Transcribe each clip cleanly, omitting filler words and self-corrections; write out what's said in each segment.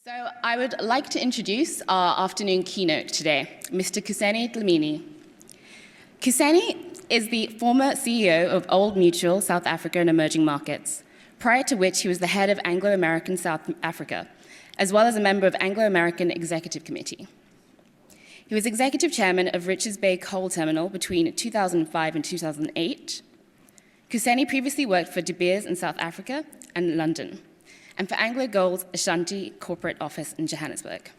So I would like to introduce our afternoon keynote today, Mr. Kuseni Dlamini. Kuseni is the former CEO of Old Mutual South Africa and Emerging Markets, prior to which he was the head of Anglo-American South Africa, as well as a member of Anglo-American Executive Committee. He was executive chairman of Richards Bay Coal Terminal between 2005 and 2008. Kuseni previously worked for De Beers in South Africa and London, and for Anglo Gold's Ashanti corporate office in Johannesburg.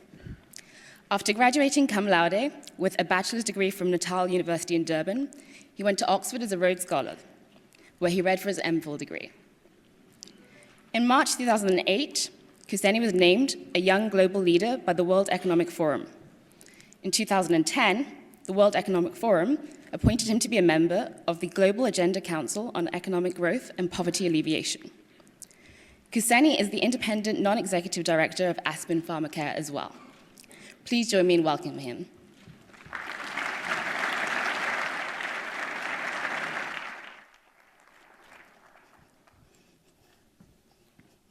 After graduating cum laude with a bachelor's degree from Natal University in Durban, he went to Oxford as a Rhodes Scholar, where he read for his MPhil degree. In March 2008, Kuseni was named a young global leader by the World Economic Forum. In 2010, the World Economic Forum appointed him to be a member of the Global Agenda Council on Economic Growth and Poverty Alleviation. Kuseni is the independent non-executive director of Aspen Pharmacare as well. Please join me in welcoming him.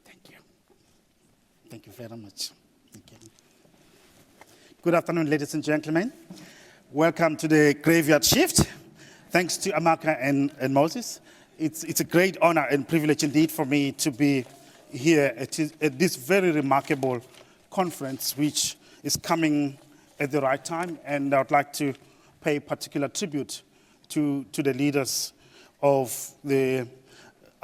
Thank you. Thank you very much. Thank you. Good afternoon, ladies and gentlemen. Welcome to the Graveyard Shift. Thanks to Amaka and Moses. It's a great honor and privilege indeed for me to be here at this very remarkable conference, which is coming at the right time. And I would like to pay particular tribute to the leaders of the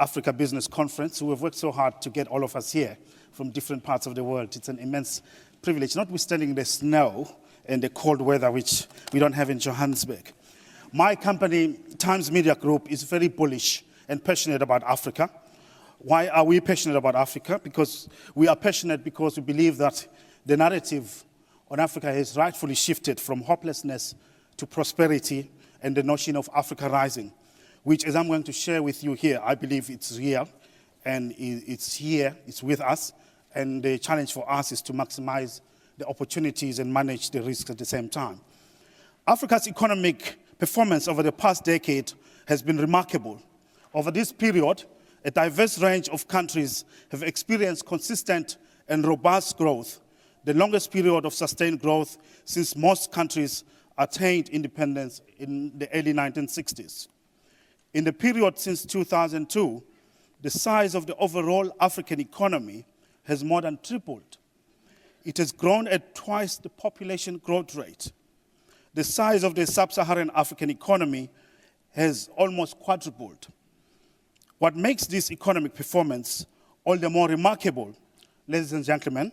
Africa Business Conference who have worked so hard to get all of us here from different parts of the world. It's an immense privilege, notwithstanding the snow and the cold weather, which we don't have in Johannesburg. My company, Times Media Group, is very bullish and passionate about Africa. Why are we passionate about Africa? Because we are passionate because we believe that the narrative on Africa has rightfully shifted from hopelessness to prosperity and the notion of Africa rising, which, as I'm going to share with you here, I believe it's real and it's here, it's with us, and the challenge for us is to maximize the opportunities and manage the risks at the same time. Africa's economic performance over the past decade has been remarkable. Over this period, a diverse range of countries have experienced consistent and robust growth, the longest period of sustained growth since most countries attained independence in the early 1960s. In the period since 2002, the size of the overall African economy has more than tripled. It has grown at twice the population growth rate. The size of the sub-Saharan African economy has almost quadrupled. What makes this economic performance all the more remarkable, ladies and gentlemen,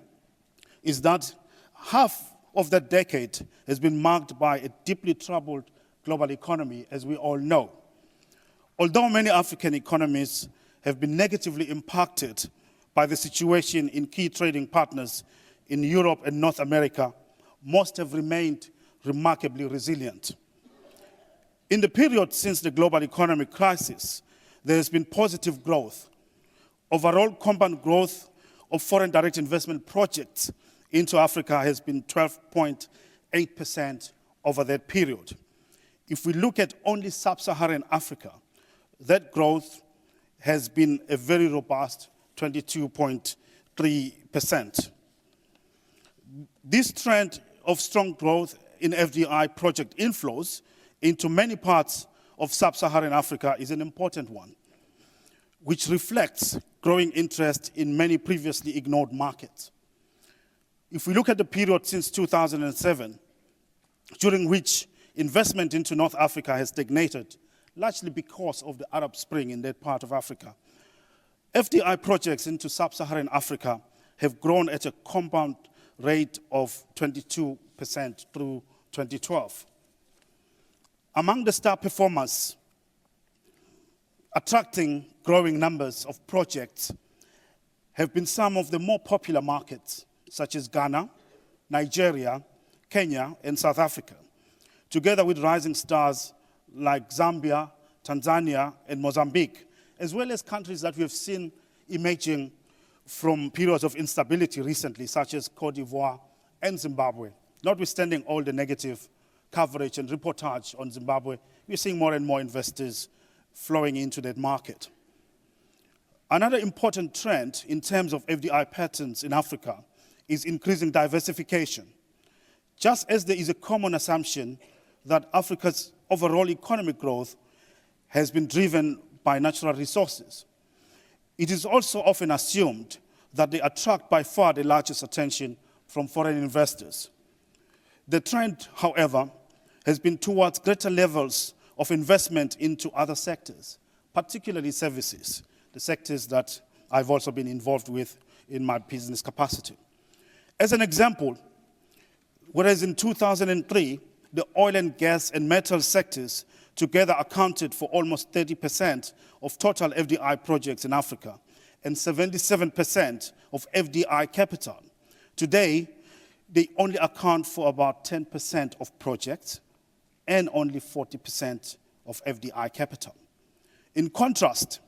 is that half of that decade has been marked by a deeply troubled global economy, as we all know. Although many African economies have been negatively impacted by the situation in key trading partners in Europe and North America, most have remained remarkably resilient. In the period since the global economic crisis, there has been positive growth. Overall compound growth of foreign direct investment projects into Africa has been 12.8% over that period. If we look at only sub-Saharan Africa, that growth has been a very robust 22.3%. This trend of strong growth in FDI project inflows into many parts of sub-Saharan Africa is an important one, which reflects growing interest in many previously ignored markets. If we look at the period since 2007, during which investment into North Africa has stagnated, largely because of the Arab Spring in that part of Africa, FDI projects into sub-Saharan Africa have grown at a compound rate of 22% through 2012. Among the star performers, attracting growing numbers of projects have been some of the more popular markets, such as Ghana, Nigeria, Kenya, and South Africa, together with rising stars like Zambia, Tanzania, and Mozambique, as well as countries that we have seen emerging from periods of instability recently, such as Cote d'Ivoire and Zimbabwe. Notwithstanding all the negative coverage and reportage on Zimbabwe, we're seeing more and more investors flowing into that market. Another important trend in terms of FDI patterns in Africa is increasing diversification. Just as there is a common assumption that Africa's overall economic growth has been driven by natural resources, it is also often assumed that they attract by far the largest attention from foreign investors. The trend, however, has been towards greater levels of investment into other sectors, particularly services, the sectors that I've also been involved with in my business capacity. As an example, whereas in 2003, the oil and gas and metal sectors together accounted for almost 30% of total FDI projects in Africa and 77% of FDI capital. Today, they only account for about 10% of projects and only 40% of FDI capital. In contrast,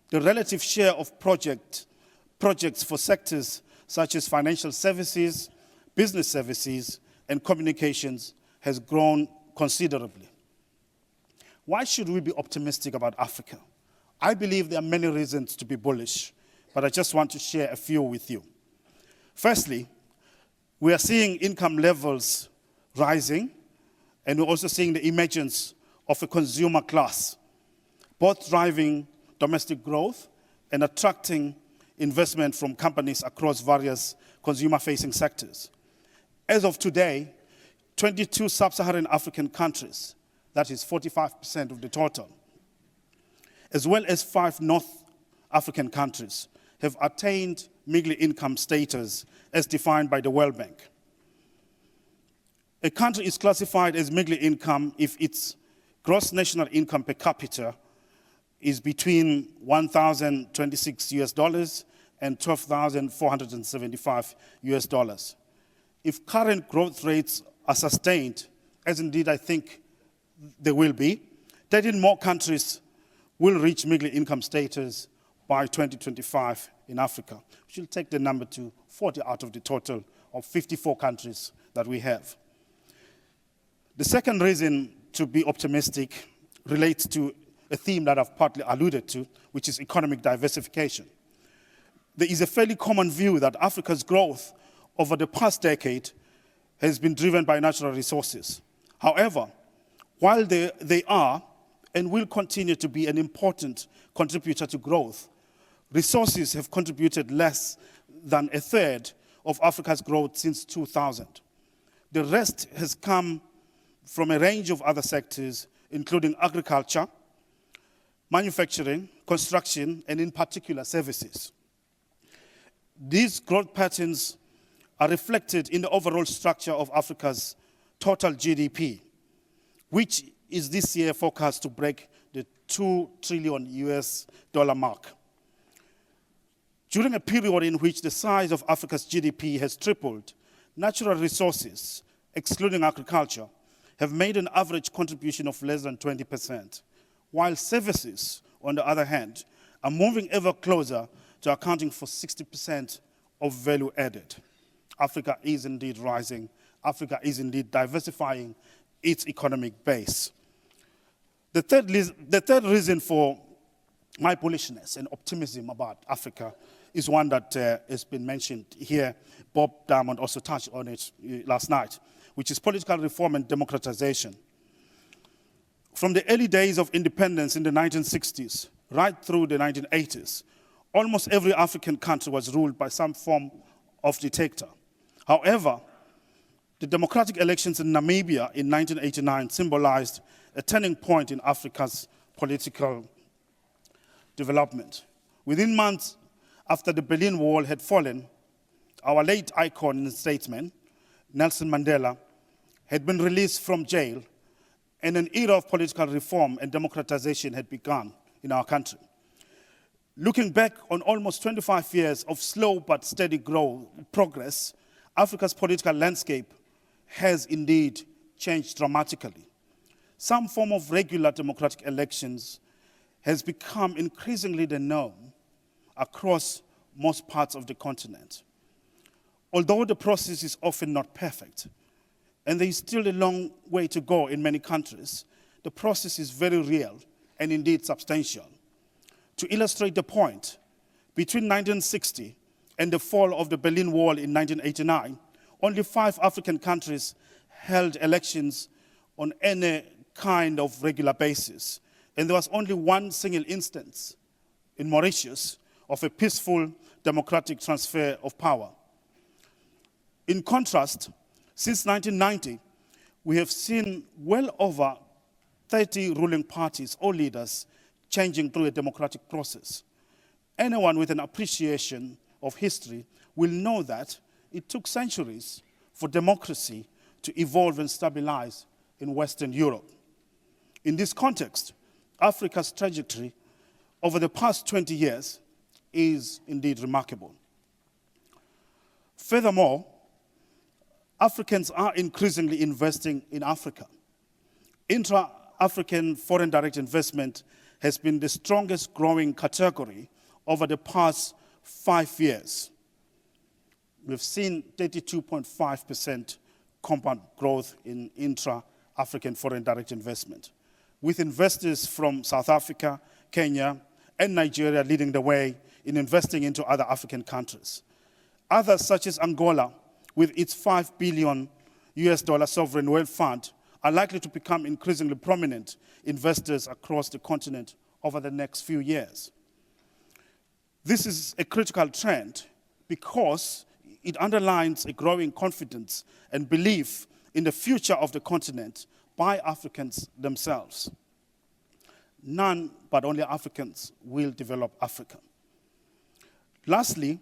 the relative share of projects for sectors such as financial services, business services, and communications has grown considerably. Why should we be optimistic about Africa? I believe there are many reasons to be bullish, but I just want to share a few with you. Firstly, we are seeing income levels rising, and we're also seeing the emergence of a consumer class, both driving domestic growth and attracting investment from companies across various consumer-facing sectors. As of today, 22 sub-Saharan African countries, that is 45% of the total, as well as 5 North African countries, have attained middle income status as defined by the World Bank. A country is classified as middle income if its gross national income per capita is between $1,026 US and $12,475 US. If current growth rates are sustained, as indeed I think they will be, 13 more countries will reach middle income status by 2025 in Africa, which will take the number to 40 out of the total of 54 countries that we have. The second reason to be optimistic relates to a theme that I've partly alluded to, which is economic diversification. There is a fairly common view that Africa's growth over the past decade has been driven by natural resources. However, while they are and will continue to be an important contributor to growth, resources have contributed less than a third of Africa's growth since 2000. The rest has come from a range of other sectors, including agriculture, manufacturing, construction, and in particular, services. These growth patterns are reflected in the overall structure of Africa's total GDP, which is this year forecast to break the $2 trillion US mark. During a period in which the size of Africa's GDP has tripled, natural resources, excluding agriculture, have made an average contribution of less than 20%, while services, on the other hand, are moving ever closer to accounting for 60% of value added. Africa is indeed rising. Africa is indeed diversifying its economic base. The third reason for my bullishness and optimism about Africa is one that has been mentioned here. Bob Diamond also touched on it last night, which is political reform and democratization. From the early days of independence in the 1960s, right through the 1980s, almost every African country was ruled by some form of dictator. However, the democratic elections in Namibia in 1989 symbolized a turning point in Africa's political development. Within months after the Berlin Wall had fallen, our late icon and statesman, Nelson Mandela, had been released from jail, and an era of political reform and democratization had begun in our country. Looking back on almost 25 years of slow but steady progress, Africa's political landscape has indeed changed dramatically. Some form of regular democratic elections has become increasingly the norm across most parts of the continent. Although the process is often not perfect, and there is still a long way to go in many countries, the process is very real and indeed substantial. To illustrate the point, between 1960 and the fall of the Berlin Wall in 1989, only 5 African countries held elections on any kind of regular basis. And there was only one single instance in Mauritius of a peaceful democratic transfer of power. In contrast, since 1990, we have seen well over 30 ruling parties or leaders changing through a democratic process. Anyone with an appreciation of history will know that it took centuries for democracy to evolve and stabilize in Western Europe. In this context, Africa's trajectory over the past 20 years is indeed remarkable. Furthermore, Africans are increasingly investing in Africa. Intra-African foreign direct investment has been the strongest growing category over the past 5 years. We've seen 32.5% compound growth in intra-African foreign direct investment, with investors from South Africa, Kenya, and Nigeria leading the way in investing into other African countries. Others, such as Angola, with its $5 billion sovereign wealth fund, are likely to become increasingly prominent investors across the continent over the next few years. This is a critical trend because it underlines a growing confidence and belief in the future of the continent by Africans themselves. None but only Africans will develop Africa. Lastly,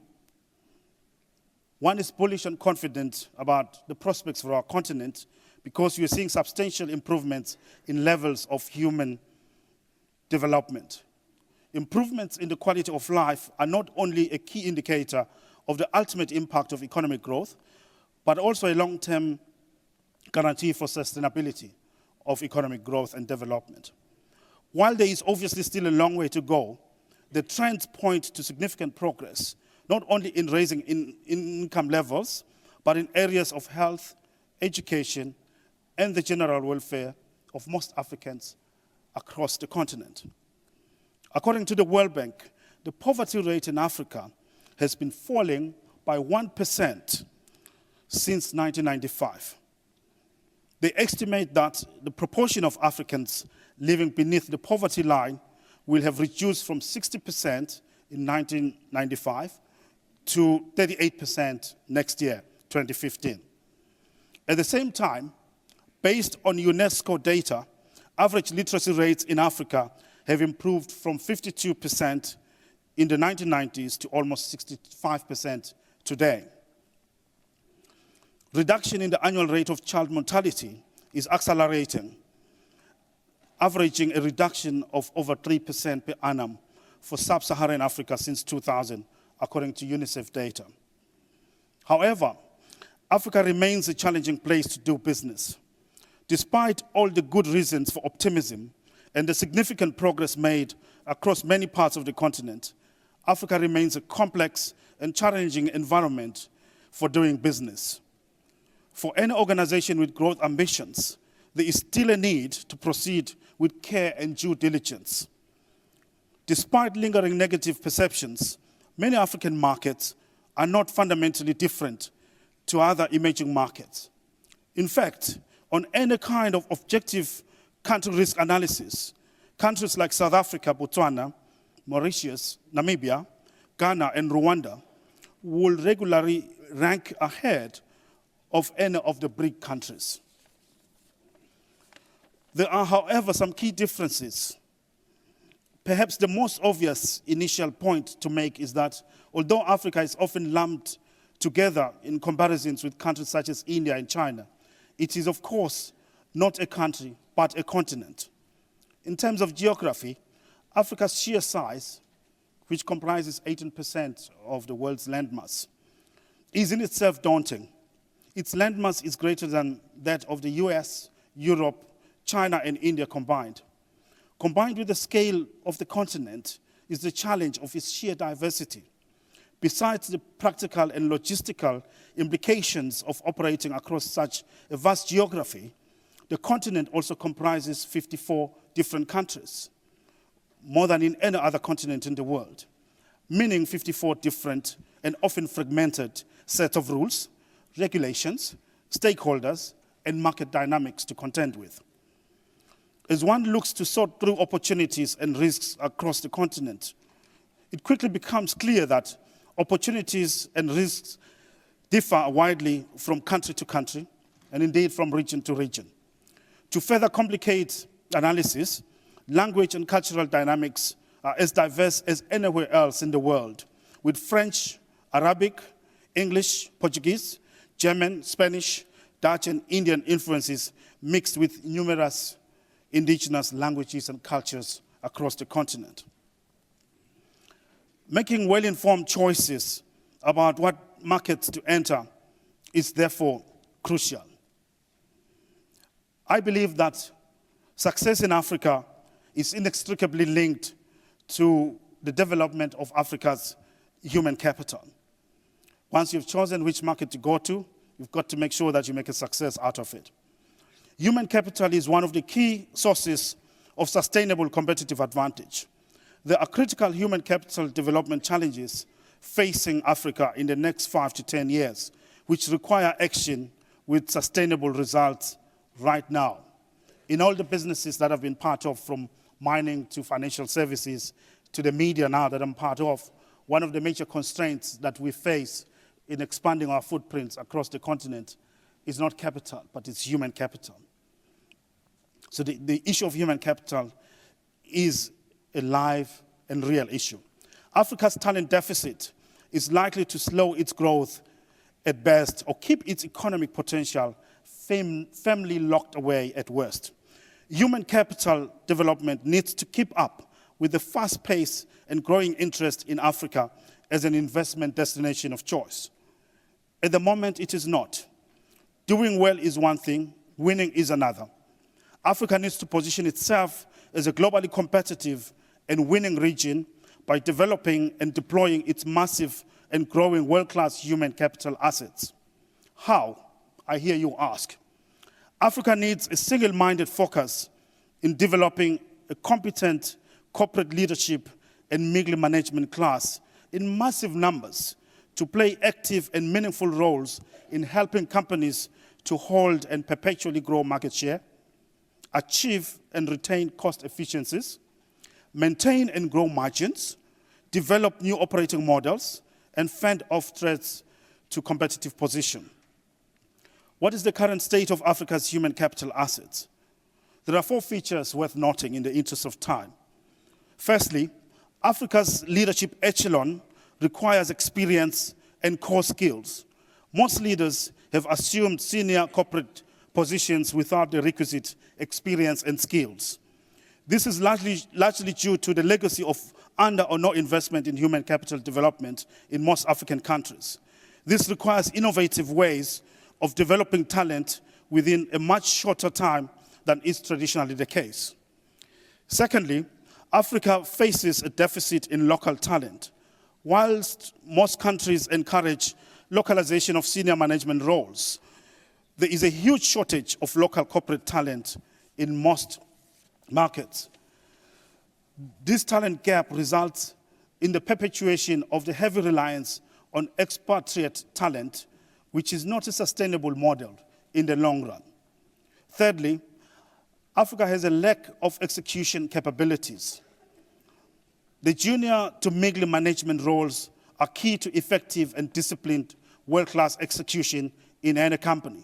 one is bullish and confident about the prospects for our continent because we are seeing substantial improvements in levels of human development. Improvements in the quality of life are not only a key indicator of the ultimate impact of economic growth, but also a long-term guarantee for sustainability of economic growth and development. While there is obviously still a long way to go, the trends point to significant progress, not only in raising income levels, but in areas of health, education, and the general welfare of most Africans across the continent. According to the World Bank, the poverty rate in Africa has been falling by 1% since 1995. They estimate that the proportion of Africans living beneath the poverty line will have reduced from 60% in 1995 to 38% next year, 2015. At the same time, based on UNESCO data, average literacy rates in Africa have improved from 52% in the 1990s to almost 65% today. Reduction in the annual rate of child mortality is accelerating, averaging a reduction of over 3% per annum for sub-Saharan Africa since 2000, according to UNICEF data. However, Africa remains a challenging place to do business. Despite all the good reasons for optimism and the significant progress made across many parts of the continent, Africa remains a complex and challenging environment for doing business. For any organization with growth ambitions, there is still a need to proceed with care and due diligence. Despite lingering negative perceptions, many African markets are not fundamentally different to other emerging markets. In fact, on any kind of objective country risk analysis, countries like South Africa, Botswana, Mauritius, Namibia, Ghana, and Rwanda will regularly rank ahead of any of the BRIC countries. There are, however, some key differences. Perhaps the most obvious initial point to make is that although Africa is often lumped together in comparisons with countries such as India and China, it is, of course, not a country, but a continent. In terms of geography, Africa's sheer size, which comprises 18% of the world's landmass, is in itself daunting. Its landmass is greater than that of the US, Europe, China, and India combined. Combined with the scale of the continent is the challenge of its sheer diversity. Besides the practical and logistical implications of operating across such a vast geography, the continent also comprises 54 different countries, more than in any other continent in the world, meaning 54 different and often fragmented set of rules, regulations, stakeholders, and market dynamics to contend with. As one looks to sort through opportunities and risks across the continent, it quickly becomes clear that opportunities and risks differ widely from country to country, and indeed from region to region. To further complicate analysis, language and cultural dynamics are as diverse as anywhere else in the world, with French, Arabic, English, Portuguese, German, Spanish, Dutch, and Indian influences mixed with numerous indigenous languages and cultures across the continent. Making well-informed choices about what markets to enter is therefore crucial. I believe that success in Africa is inextricably linked to the development of Africa's human capital. Once you've chosen which market to go to, you've got to make sure that you make a success out of it. Human capital is one of the key sources of sustainable competitive advantage. There are critical human capital development challenges facing Africa in the next 5 to 10 years, which require action with sustainable results right now. In all the businesses that I've been part of, from mining to financial services to the media now that I'm part of, one of the major constraints that we face in expanding our footprints across the continent is not capital, but it's human capital. So the issue of human capital is a live and real issue. Africa's talent deficit is likely to slow its growth at best or keep its economic potential firmly locked away at worst. Human capital development needs to keep up with the fast pace and growing interest in Africa as an investment destination of choice. At the moment, it is not. Doing well is one thing, winning is another. Africa needs to position itself as a globally competitive and winning region by developing and deploying its massive and growing world-class human capital assets. How? I hear you ask. Africa needs a single-minded focus in developing a competent corporate leadership and middle management class in massive numbers to play active and meaningful roles in helping companies to hold and perpetually grow market share, achieve and retain cost efficiencies, maintain and grow margins, develop new operating models, and fend off threats to competitive position. What is the current state of Africa's human capital assets? There are 4 features worth noting in the interest of time. Firstly, Africa's leadership echelon requires experience and core skills. Most leaders have assumed senior corporate positions without the requisite experience and skills. This is largely due to the legacy of under or no investment in human capital development in most African countries. This requires innovative ways of developing talent within a much shorter time than is traditionally the case. Secondly, Africa faces a deficit in local talent. Whilst most countries encourage localization of senior management roles, there is a huge shortage of local corporate talent in most markets. This talent gap results in the perpetuation of the heavy reliance on expatriate talent, which is not a sustainable model in the long run. Thirdly, Africa has a lack of execution capabilities. The junior to middle management roles are key to effective and disciplined world-class execution in any company.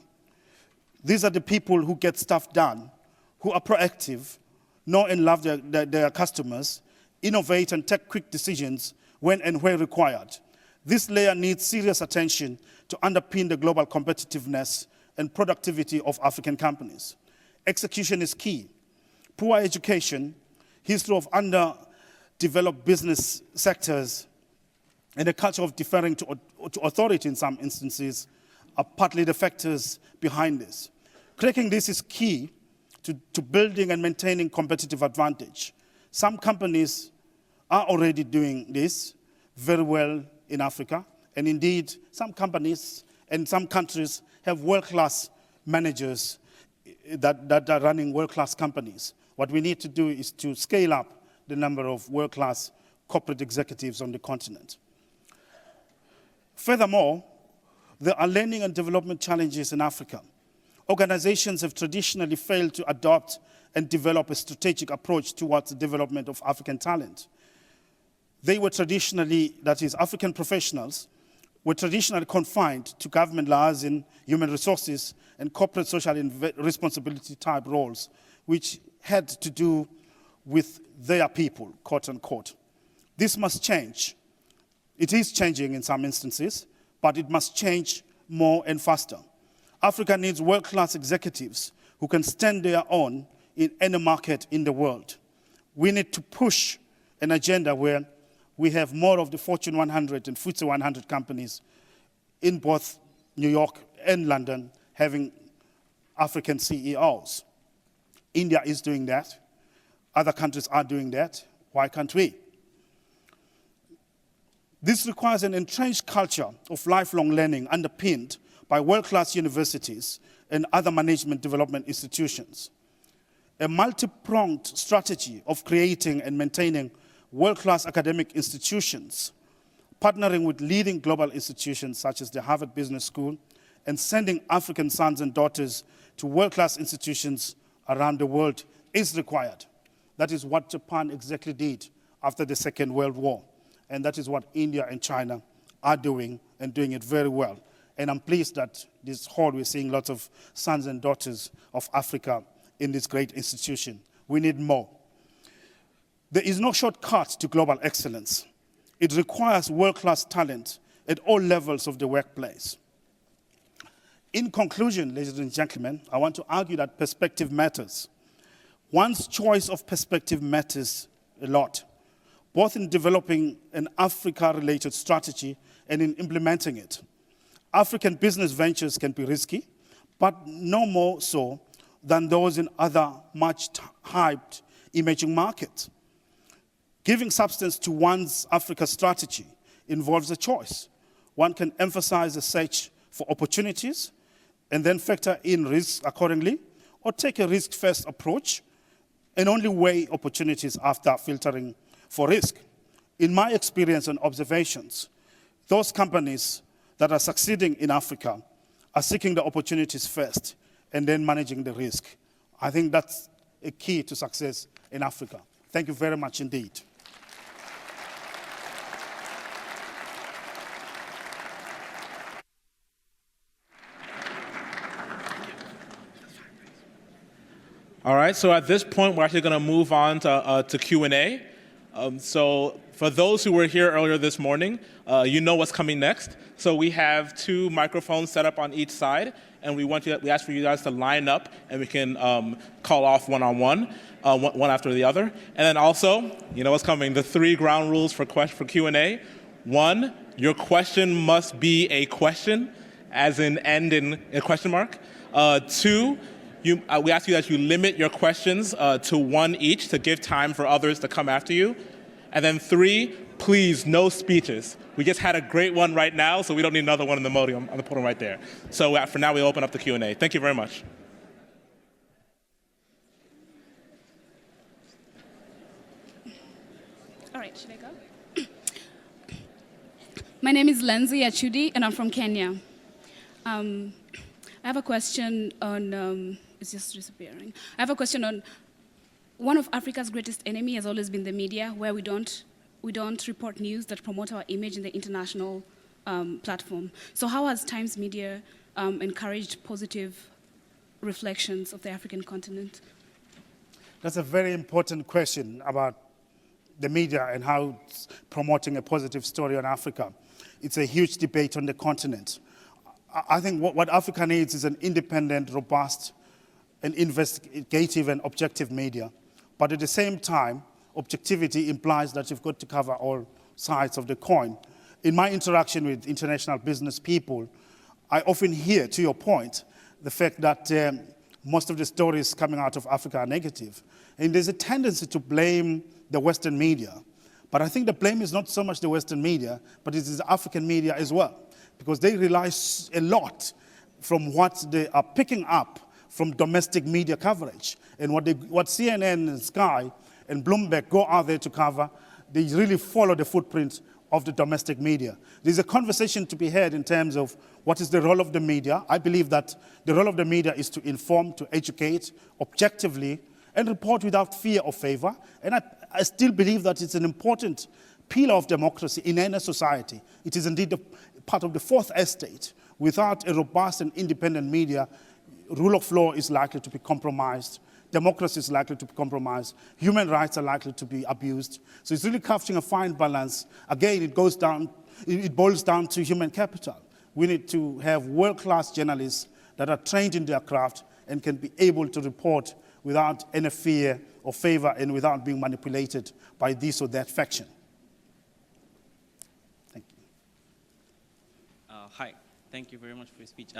These are the people who get stuff done, who are proactive, know and love their customers, innovate and take quick decisions when and where required. This layer needs serious attention to underpin the global competitiveness and productivity of African companies. Execution is key. Poor education, history of underdeveloped business sectors, and a culture of deferring to authority in some instances are partly the factors behind this. Cracking this is key to building and maintaining competitive advantage. Some companies are already doing this very well in Africa, and indeed, some companies and some countries have world-class managers that are running world-class companies. What we need to do is to scale up the number of world-class corporate executives on the continent. Furthermore, there are learning and development challenges in Africa. Organizations have traditionally failed to adopt and develop a strategic approach towards the development of African talent. They were traditionally, that is, African professionals, were traditionally confined to government liaison, human resources, and corporate social responsibility type roles, which had to do with their people, quote unquote. This must change. It is changing in some instances, but it must change more and faster. Africa needs world-class executives who can stand their own in any market in the world. We need to push an agenda where we have more of the Fortune 100 and FTSE 100 companies in both New York and London having African CEOs. India is doing that. Other countries are doing that. Why can't we? This requires an entrenched culture of lifelong learning underpinned by world-class universities and other management development institutions. A multi-pronged strategy of creating and maintaining world-class academic institutions, partnering with leading global institutions such as the Harvard Business School, and sending African sons and daughters to world-class institutions around the world is required. That is what Japan exactly did after the Second World War. And that is what India and China are doing, and doing it very well. And I'm pleased that this hall, we're seeing lots of sons and daughters of Africa in this great institution. We need more. There is no shortcut to global excellence. It requires world-class talent at all levels of the workplace. In conclusion, ladies and gentlemen, I want to argue that perspective matters. One's choice of perspective matters a lot, both in developing an Africa-related strategy and in implementing it. African business ventures can be risky, but no more so than those in other much hyped emerging markets. Giving substance to one's Africa strategy involves a choice. One can emphasize the search for opportunities and then factor in risks accordingly, or take a risk-first approach and only weigh opportunities after filtering for risk. In my experience and observations, those companies that are succeeding in Africa are seeking the opportunities first and then managing the risk. I think that's a key to success in Africa. Thank you very much indeed. All right, so at this point, we're actually going to move on to Q&A. So for those who were here earlier this morning, you know what's coming next. So we have 2 microphones set up on each side, and we ask for you guys to line up, and we can call off one-on-one, one after the other. And then also, you know what's coming, the 3 ground rules for Q&A. 1, your question must be a question, as in end in a question mark. 2, we ask you that you limit your questions to 1 each to give time for others to come after you. And then 3, please, no speeches. We just had a great one right now, so we don't need another one on the podium right there. So for now, we open up the Q&A. Thank you very much. All right, should I go? My name is Lenzi Achudi, and I'm from Kenya. I have a question on, it's just disappearing. I have a question on, one of Africa's greatest enemy has always been the media, where we don't report news that promote our image in the international platform. So how has Times Media encouraged positive reflections of the African continent? That's a very important question about the media and how it's promoting a positive story on Africa. It's a huge debate on the continent. I think what Africa needs is an independent, robust, and investigative and objective media. But at the same time, objectivity implies that you've got to cover all sides of the coin. In my interaction with international business people, I often hear, to your point, the fact that most of the stories coming out of Africa are negative. And there's a tendency to blame the Western media. But I think the blame is not so much the Western media, but it is the African media as well, because they rely a lot from what they are picking up from domestic media coverage. And what CNN and Sky and Bloomberg go out there to cover, they really follow the footprint of the domestic media. There's a conversation to be had in terms of what is the role of the media. I believe that the role of the media is to inform, to educate objectively, and report without fear or favor. And I still believe that it's an important pillar of democracy in any society. It is indeed part of the fourth estate. Without a robust and independent media, rule of law is likely to be compromised. Democracy is likely to be compromised. Human rights are likely to be abused. So it's really crafting a fine balance. Again, it boils down to human capital. We need to have world-class journalists that are trained in their craft and can be able to report without any fear or favor and without being manipulated by this or that faction. Thank you. Hi, thank you very much for your speech.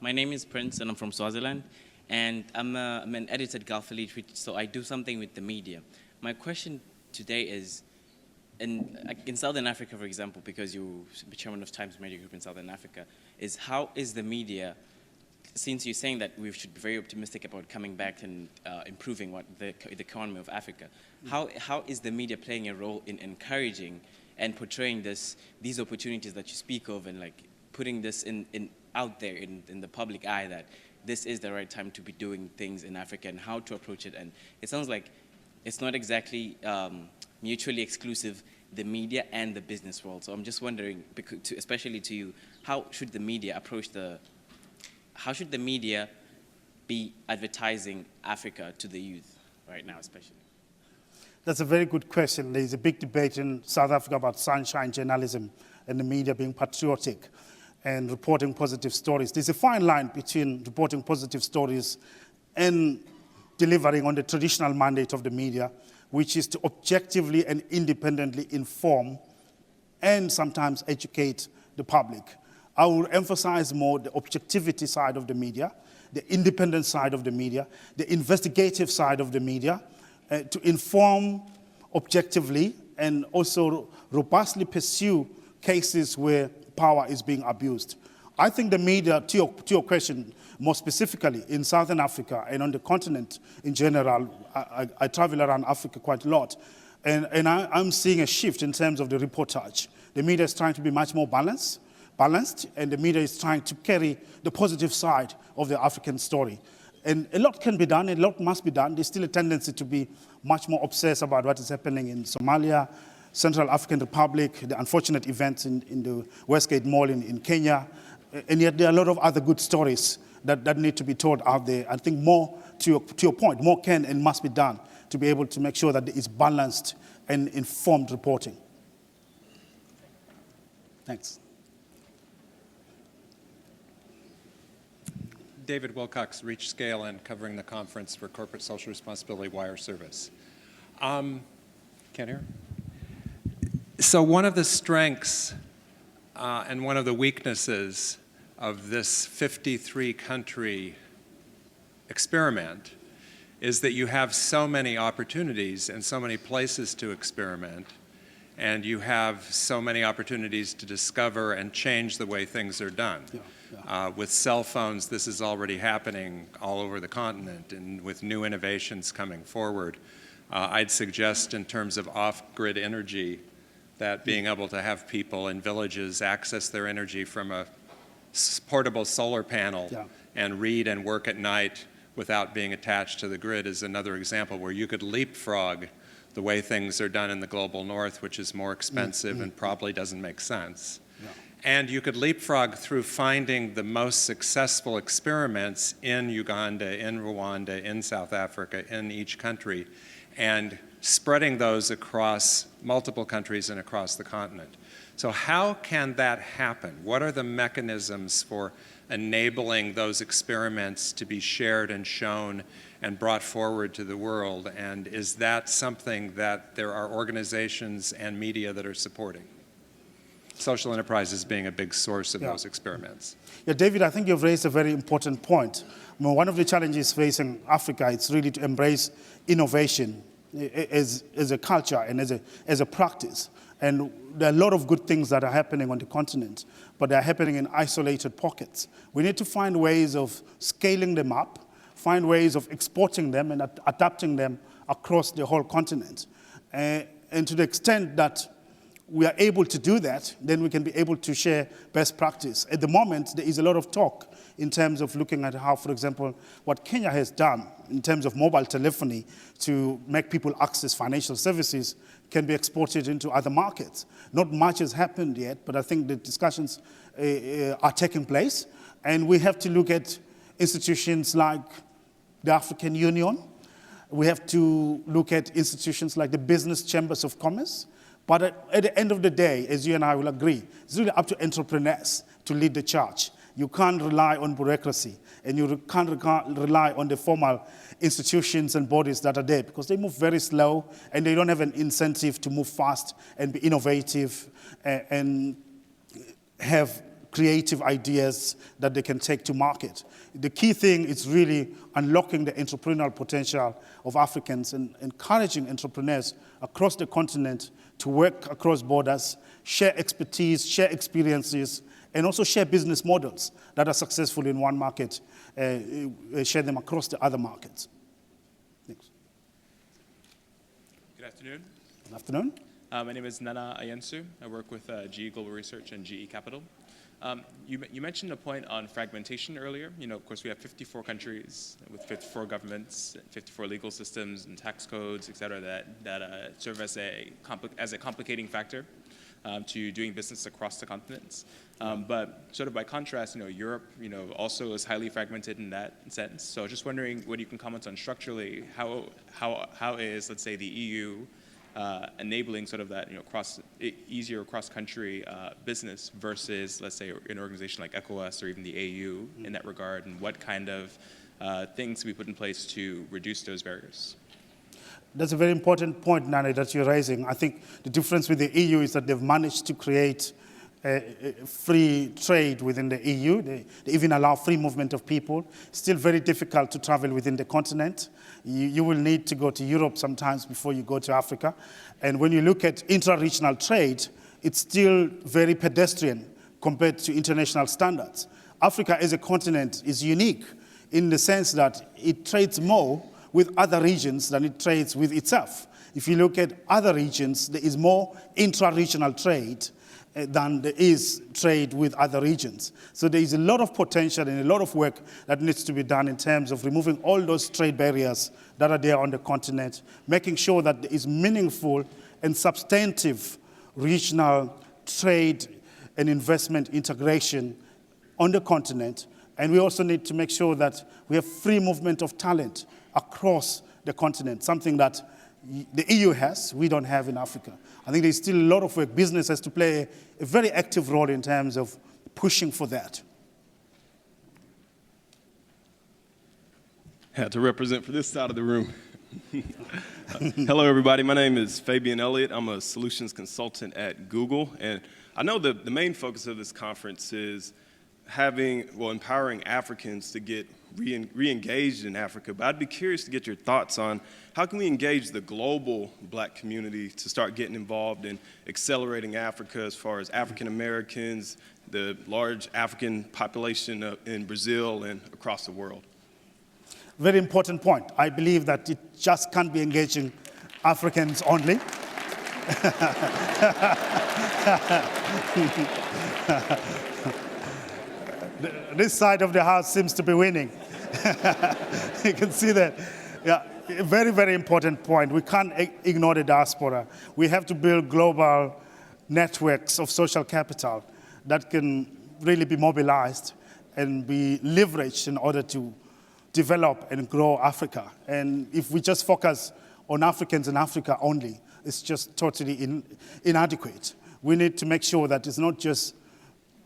My name is Prince and I'm from Swaziland. And I'm an editor at Gulf Elite, so I do something with the media. My question today is, in Southern Africa, for example, because you're chairman of Times Media Group in Southern Africa, is how is the media, since you're saying that we should be very optimistic about coming back and improving the economy of Africa, how is the media playing a role in encouraging and portraying these opportunities that you speak of and like putting this out there in the public eye that this is the right time to be doing things in Africa and how to approach it? And it sounds like it's not exactly mutually exclusive, the media and the business world. So I'm just wondering, especially to you, how should the media be advertising Africa to the youth right now, especially? That's a very good question. There's a big debate in South Africa about sunshine journalism and the media being patriotic and reporting positive stories. There's a fine line between reporting positive stories and delivering on the traditional mandate of the media, which is to objectively and independently inform and sometimes educate the public. I will emphasize more the objectivity side of the media, the independent side of the media, the investigative side of the media, to inform objectively and also robustly pursue cases where power is being abused. I think the media, to your question, more specifically in Southern Africa and on the continent in general, I travel around Africa quite a lot, and I'm seeing a shift in terms of the reportage. The media is trying to be much more balanced, and the media is trying to carry the positive side of the African story. And a lot can be done, a lot must be done. There's still a tendency to be much more obsessed about what is happening in Somalia, Central African Republic, the unfortunate events in the Westgate Mall in Kenya, and yet there are a lot of other good stories that need to be told out there. I think more, to your point, more can and must be done to be able to make sure that there is balanced and informed reporting. Thanks. David Wilcox, Reach Scale, and covering the conference for Corporate Social Responsibility Wire Service. Can't hear? So one of the strengths and one of the weaknesses of this 53-country experiment is that you have so many opportunities and so many places to experiment, and you have so many opportunities to discover and change the way things are done. With cell phones, this is already happening all over the continent, and with new innovations coming forward. I'd suggest in terms of off-grid energy that being able to have people in villages access their energy from a portable solar panel and read and work at night without being attached to the grid is another example where you could leapfrog the way things are done in the global north, which is more expensive and probably doesn't make sense. And you could leapfrog through finding the most successful experiments in Uganda, in Rwanda, in South Africa, in each country, and spreading those across multiple countries and across the continent. So how can that happen? What are the mechanisms for enabling those experiments to be shared and shown and brought forward to the world? And is that something that there are organizations and media that are supporting? Social enterprises being a big source of those experiments. Yeah, David, I think you've raised a very important point. I mean, one of the challenges facing Africa is really to embrace innovation as a culture and as a practice. And there are a lot of good things that are happening on the continent, but they're happening in isolated pockets. We need to find ways of scaling them up, find ways of exporting them and adapting them across the whole continent. And to the extent that we are able to do that, then we can be able to share best practice. At the moment, there is a lot of talk in terms of looking at how, for example, what Kenya has done in terms of mobile telephony to make people access financial services can be exported into other markets. Not much has happened yet, but I think the discussions are taking place. And we have to look at institutions like the African Union. We have to look at institutions like the business chambers of commerce. But at the end of the day, as you and I will agree, it's really up to entrepreneurs to lead the charge. You can't rely on bureaucracy, and you can't rely on the formal institutions and bodies that are there, because they move very slow, and they don't have an incentive to move fast and be innovative and have creative ideas that they can take to market. The key thing is really unlocking the entrepreneurial potential of Africans and encouraging entrepreneurs across the continent to work across borders, share expertise, share experiences, and also share business models that are successful in one market, share them across the other markets. Thanks. Good afternoon. Good afternoon. My name is Nana Ayensu. I work with GE Global Research and GE Capital. You mentioned a point on fragmentation earlier. Of course, we have 54 countries with 54 governments, 54 legal systems and tax codes, et cetera, that serve as a complicating factor to doing business across the continents. But sort of by contrast, Europe, also is highly fragmented in that sense. So just wondering what you can comment on structurally, how is, let's say, the EU enabling sort of that, easier cross-country business versus, let's say, an organization like ECOWAS or even the AU in that regard, and what kind of things we put in place to reduce those barriers? That's a very important point, Nana, that you're raising. I think the difference with the EU is that they've managed to create free trade within the EU. They even allow free movement of people. Still very difficult to travel within the continent. You will need to go to Europe sometimes before you go to Africa. And when you look at intra-regional trade, it's still very pedestrian compared to international standards. Africa as a continent is unique in the sense that it trades more with other regions than it trades with itself. If you look at other regions, there is more intra-regional trade than there is trade with other regions. So there is a lot of potential and a lot of work that needs to be done in terms of removing all those trade barriers that are there on the continent, making sure that there is meaningful and substantive regional trade and investment integration on the continent. And we also need to make sure that we have free movement of talent across the continent, something that the EU has, we don't have in Africa. I think there's still a lot of work. Business has to play a very active role in terms of pushing for that. Had to represent for this side of the room. Hello, everybody. My name is Fabian Elliott. I'm a solutions consultant at Google. And I know the main focus of this conference is empowering Africans to get re-engaged in Africa. But I'd be curious to get your thoughts on how can we engage the global Black community to start getting involved in accelerating Africa as far as African Americans, the large African population in Brazil and across the world? Very important point. I believe that it just can't be engaging Africans only. This side of the house seems to be winning. You can see that. Yeah, a very, very important point. We can't ignore the diaspora. We have to build global networks of social capital that can really be mobilized and be leveraged in order to develop and grow Africa. And if we just focus on Africans in Africa only, it's just totally inadequate. We need to make sure that it's not just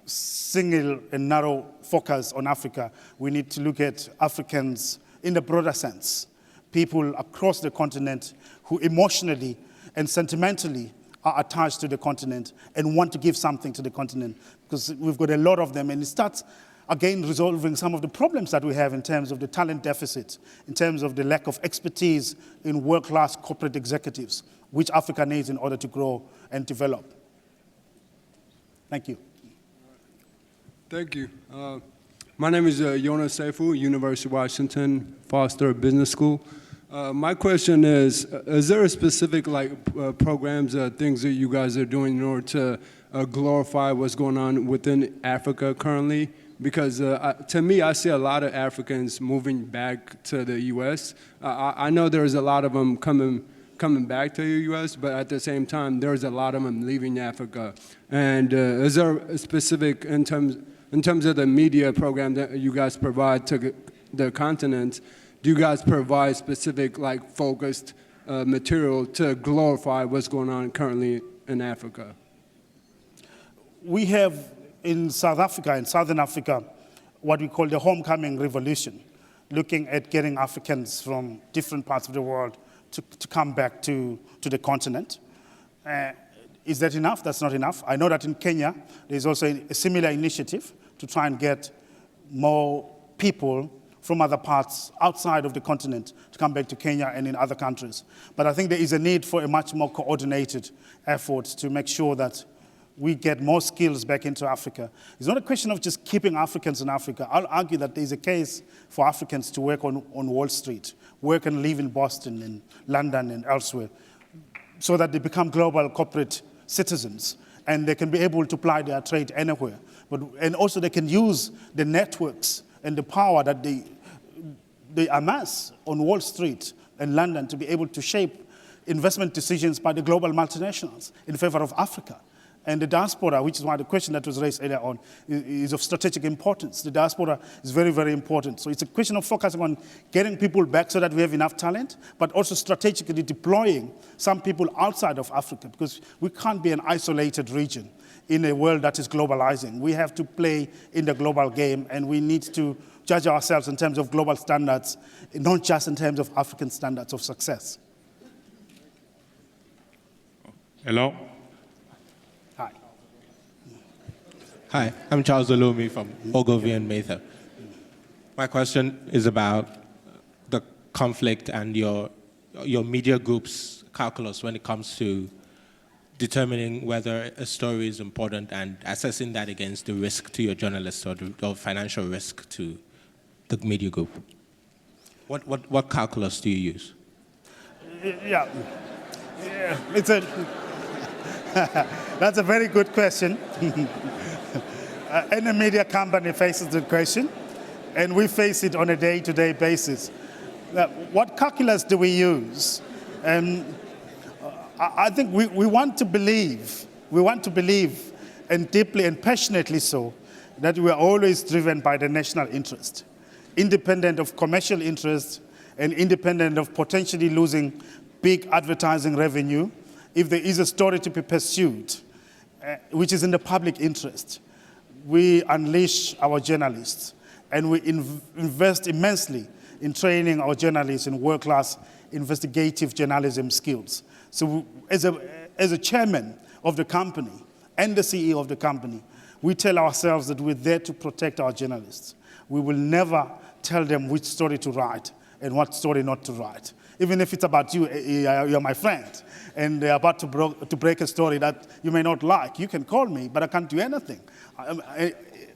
single and narrow focus on Africa. We need to look at Africans in the broader sense, people across the continent who emotionally and sentimentally are attached to the continent and want to give something to the continent, because we've got a lot of them, and it starts again resolving some of the problems that we have in terms of the talent deficit, in terms of the lack of expertise in world-class corporate executives, which Africa needs in order to grow and develop. Thank you. Thank you. My name is Jonas Seifu, University of Washington, Foster Business School. My question is there a specific programs, things that you guys are doing in order to glorify what's going on within Africa currently? Because to me, I see a lot of Africans moving back to the U.S. I know there's a lot of them coming back to the U.S., but at the same time, there's a lot of them leaving Africa. And is there a specific, in terms of the media program that you guys provide to the continent, do you guys provide specific, focused material to glorify what's going on currently in Africa? We have in South Africa, in Southern Africa, what we call the homecoming revolution, looking at getting Africans from different parts of the world to come back to the continent. Is that enough? That's not enough. I know that in Kenya, there's also a similar initiative to try and get more people from other parts outside of the continent to come back to Kenya and in other countries. But I think there is a need for a much more coordinated effort to make sure that we get more skills back into Africa. It's not a question of just keeping Africans in Africa. I'll argue that there's a case for Africans to work on Wall Street, work and live in Boston and London and elsewhere, so that they become global corporate citizens and they can be able to ply their trade anywhere. And also they can use the networks and the power that they amass on Wall Street and London to be able to shape investment decisions by the global multinationals in favor of Africa. And the diaspora, which is why the question that was raised earlier on, is of strategic importance. The diaspora is very, very important. So it's a question of focusing on getting people back so that we have enough talent, but also strategically deploying some people outside of Africa, because we can't be an isolated region in a world that is globalizing. We have to play in the global game, and we need to judge ourselves in terms of global standards, not just in terms of African standards of success. Hello. Hi. Hi, I'm Charles Olumi from Ogilvy and Mather. My question is about the conflict and your media group's calculus when it comes to determining whether a story is important and assessing that against the risk to your journalists or the financial risk to the media group. What calculus do you use? Yeah, it's that's a very good question. Any media company faces the question, and we face it on a day-to-day basis. What calculus do we use? I think we want to believe, and deeply and passionately so, that we are always driven by the national interest, independent of commercial interest and independent of potentially losing big advertising revenue. If there is a story to be pursued, which is in the public interest, we unleash our journalists, and we invest immensely in training our journalists in world-class investigative journalism skills. So as a chairman of the company and the CEO of the company, we tell ourselves that we're there to protect our journalists. We will never tell them which story to write and what story not to write. Even if it's about you, you're my friend, and they're about to break a story that you may not like, you can call me, but I can't do anything.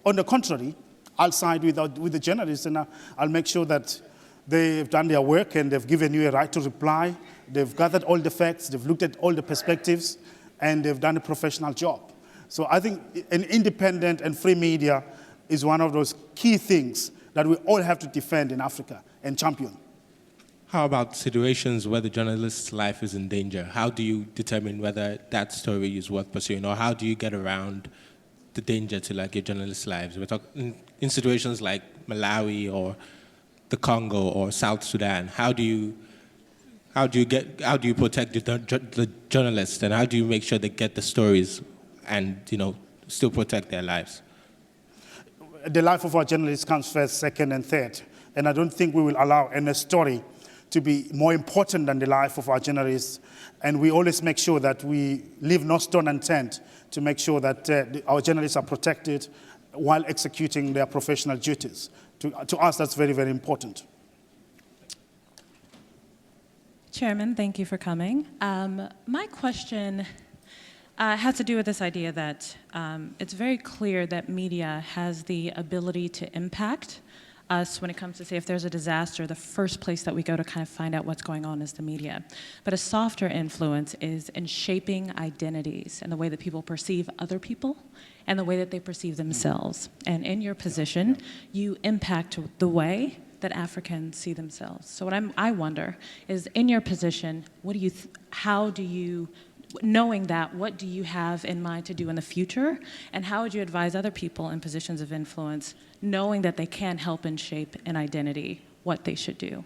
On the contrary, I'll side with the journalists, and I'll make sure that they've done their work and they've given you a right to reply. They've gathered all the facts, they've looked at all the perspectives, and they've done a professional job. So I think an independent and free media is one of those key things that we all have to defend in Africa and champion. How about situations where the journalist's life is in danger? How do you determine whether that story is worth pursuing, or how do you get around the danger to your journalists' lives? We're talking in situations like Malawi or the Congo or South Sudan. How do you protect the journalists, and how do you make sure they get the stories and still protect their lives? The life of our journalists comes first, second, and third, and I don't think we will allow any story to be more important than the life of our journalists, and we always make sure that we leave no stone unturned to make sure that our journalists are protected while executing their professional duties. To us, that's very, very important. Chairman, thank you for coming. My question has to do with this idea that it's very clear that media has the ability to impact us when it comes to say if there's a disaster, the first place that we go to kind of find out what's going on is the media. But a softer influence is in shaping identities and the way that people perceive other people and the way that they perceive themselves. And in your position, you impact the way that Africans see themselves. So what I wonder is, in your position, how do you, knowing that, what do you have in mind to do in the future? And how would you advise other people in positions of influence, knowing that they can help and shape an identity, what they should do?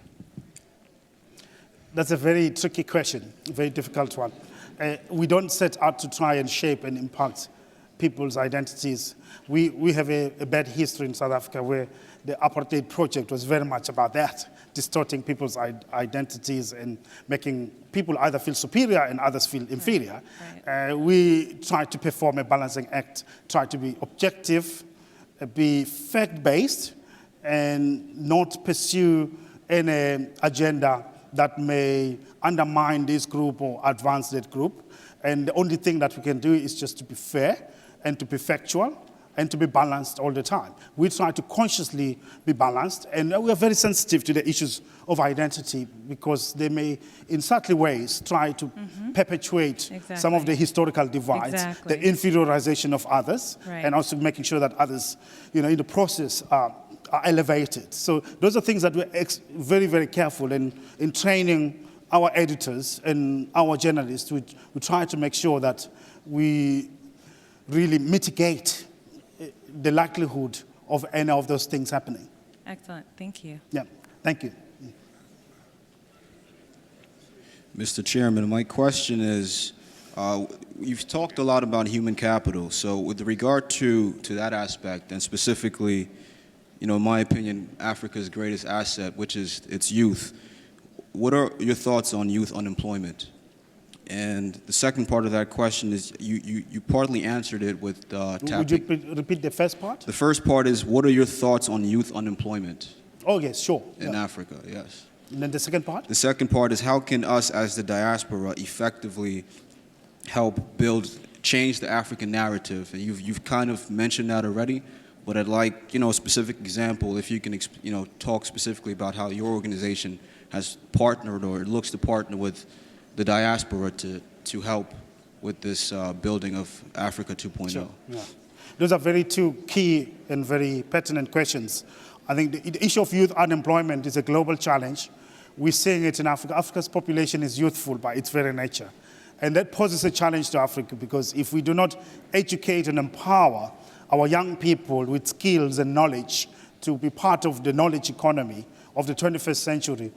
That's a very tricky question, a very difficult one. We don't set out to try and shape and impact people's identities. We have a bad history in South Africa where the apartheid project was very much about that, distorting people's identities and making people either feel superior and others feel inferior. Right. We try to perform a balancing act, try to be objective, be fact-based, and not pursue any agenda that may undermine this group or advance that group. And the only thing that we can do is just to be fair and to be factual and to be balanced all the time. We try to consciously be balanced, and we are very sensitive to the issues of identity because they may, in subtle ways, try to perpetuate some of the historical divides, the inferiorization of others, and also making sure that others, in the process are elevated. So those are things that we're very, very careful in training our editors and our journalists. We try to make sure that we really mitigate the likelihood of any of those things happening. Excellent. Thank you. Yeah. Thank you. Mr. Chairman, my question is, you've talked a lot about human capital. So with regard to that aspect, and specifically, in my opinion, Africa's greatest asset, which is its youth, what are your thoughts on youth unemployment? And the second part of that question is, you partly answered it with tapping. Would you repeat the first part? The first part is, what are your thoughts on youth unemployment? Oh, yes, sure. In Africa, yes. And then the second part? The second part is, how can us as the diaspora effectively help change the African narrative? And you've kind of mentioned that already, but I'd like, a specific example, if you can, talk specifically about how your organization has partnered or looks to partner with the diaspora to help with this building of Africa 2.0. Sure. Yeah. Those are very two key and very pertinent questions. I think the issue of youth unemployment is a global challenge. We're seeing it in Africa. Africa's population is youthful by its very nature. And that poses a challenge to Africa because if we do not educate and empower our young people with skills and knowledge to be part of the knowledge economy of the 21st century,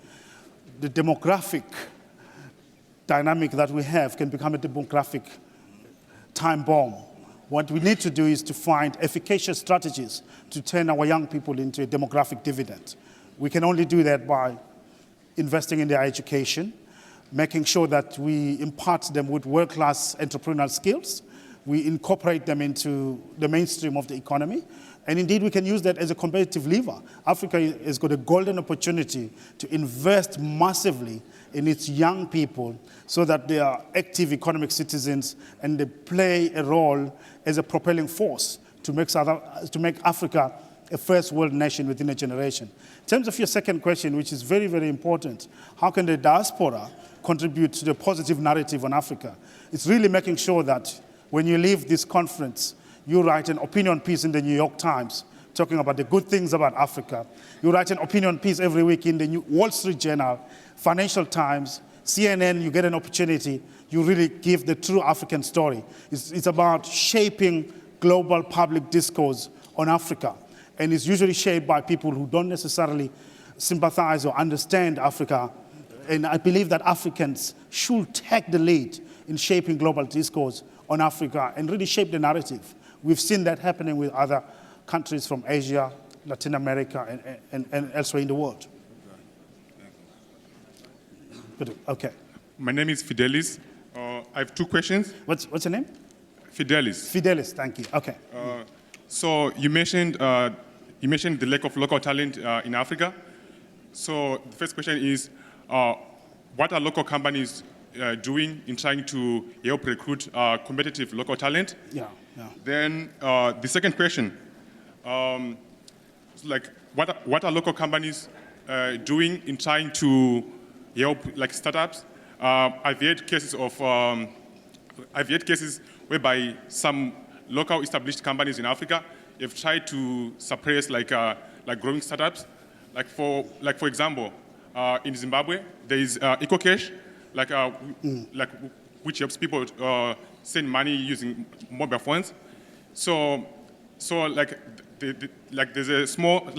the demographic dynamic that we have can become a demographic time bomb. What we need to do is to find efficacious strategies to turn our young people into a demographic dividend. We can only do that by investing in their education, making sure that we impart them with world-class entrepreneurial skills, we incorporate them into the mainstream of the economy, and indeed we can use that as a competitive lever. Africa has got a golden opportunity to invest massively in its young people so that they are active economic citizens and they play a role as a propelling force to make Africa a first world nation within a generation. In terms of your second question, which is very, very important, how can the diaspora contribute to the positive narrative on Africa? It's really making sure that when you leave this conference, you write an opinion piece in the New York Times talking about the good things about Africa. You write an opinion piece every week in the Wall Street Journal, Financial Times, CNN. You get an opportunity. You really give the true African story. It's about shaping global public discourse on Africa. And it's usually shaped by people who don't necessarily sympathize or understand Africa. And I believe that Africans should take the lead in shaping global discourse on Africa and really shape the narrative. We've seen that happening with other countries from Asia, Latin America, and elsewhere in the world. Good. Okay. My name is Fidelis. I have two questions. What's your name? Fidelis. Fidelis, thank you. Okay. So you mentioned the lack of local talent in Africa. So the first question is, what are local companies doing in trying to help recruit competitive local talent? Yeah. Then the second question, like what are local companies doing in trying to help like startups? I've heard cases whereby some local established companies in Africa have tried to suppress like growing startups. Like for example, in Zimbabwe there is EcoCash, which helps people send money using mobile phones. So there's a small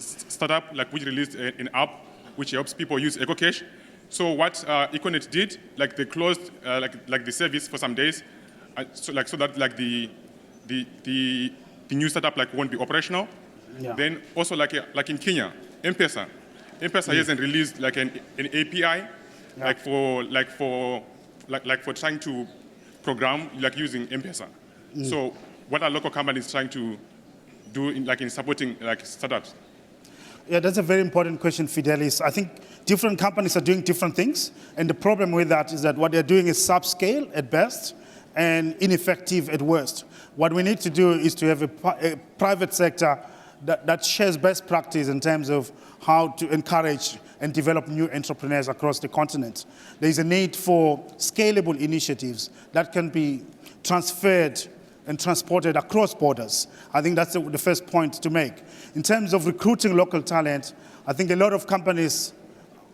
startup which released an app which helps people use EcoCash. So what Econet did, they closed the service for some days, so that the new startup won't be operational. Yeah. Then also like in Kenya, M-Pesa hasn't released an API for trying to program using M-Pesa. So what are local companies trying to do in supporting startups? Yeah, that's a very important question, Fidelis. I think different companies are doing different things, and the problem with that is that what they're doing is subscale at best and ineffective at worst. What we need to do is to have a private sector that shares best practice in terms of how to encourage and develop new entrepreneurs across the continent. There is a need for scalable initiatives that can be transferred and transported across borders. I think that's the first point to make. In terms of recruiting local talent, I think a lot of companies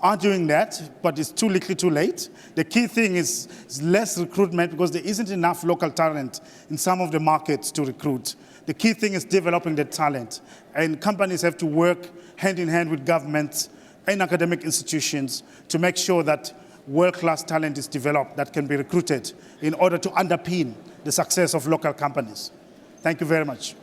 are doing that, but it's too little too late. The key thing is less recruitment because there isn't enough local talent in some of the markets to recruit. The key thing is developing the talent, and companies have to work hand in hand with governments and academic institutions to make sure that world-class talent is developed that can be recruited in order to underpin the success of local companies. Thank you very much.